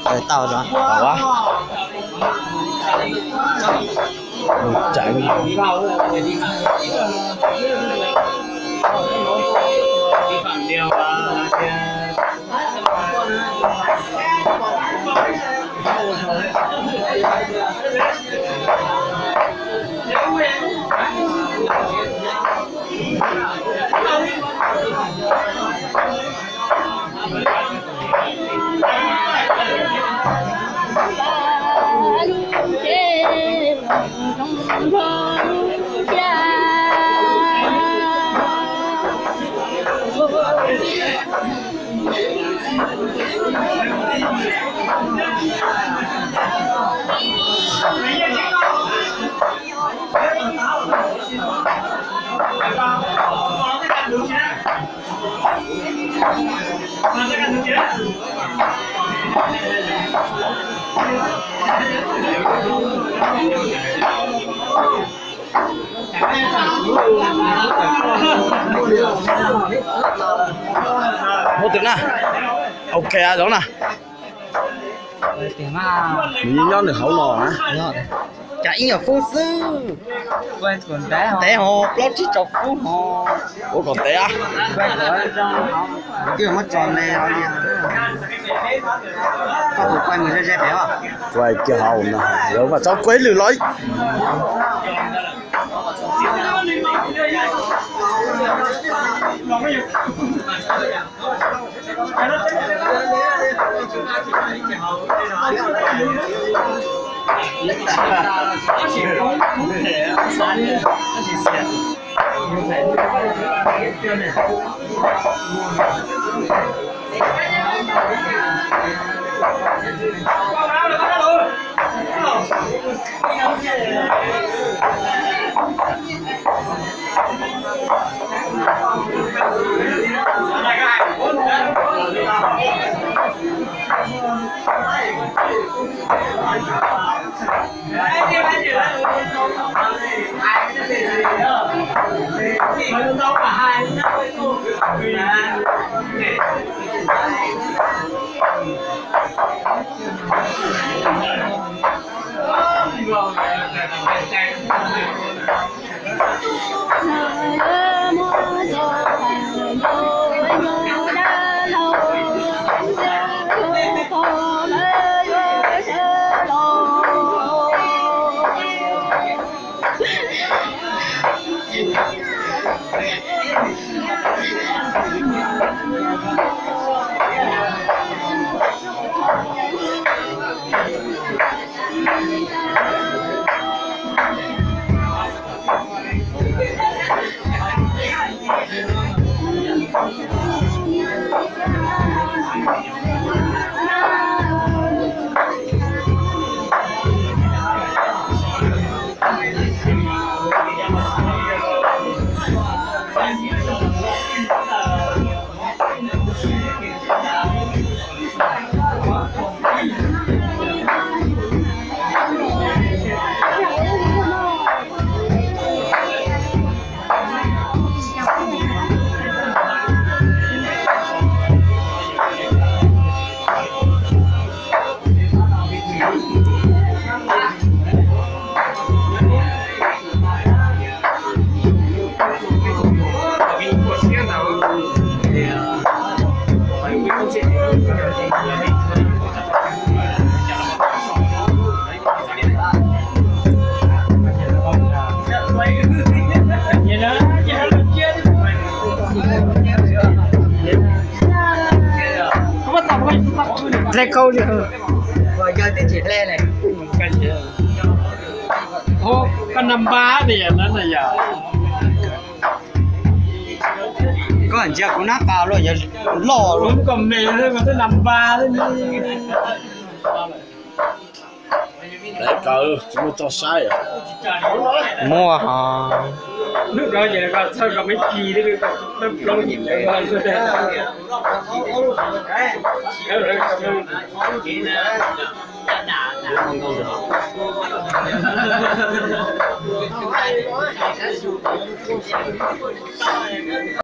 Rồi tao rồi. Tao quá. Chạy đi. Một tiếng nào. Ok à, đó nào. Tiếng à. Mình nhon được hấu lò hả? Chạy ở phố sư. Quên còn té không? Té hồ, lót chỉ chọc phố hồ. Ủa còn té à? Quên ở trong cái mắt tròn này nó liền. Có một quay người ra béo à? Quay kia hầu nè, rồi mà cháu quấy lử lối. Lê câu đi. Rồi giờ tới chỉ lê này. Ô, có 53 tiền đó này giờ. Có ảnh chưa cũng nát cao rồi, giờ lò rồi. Cũng cầm nề thôi mà tới 53 thôi. Đấy cờ, chúng cho sai à? Mua hả? Lúc đó giờ là sao còn mấy chi đấy nó lâu nhìn lại hơn rồi đấy.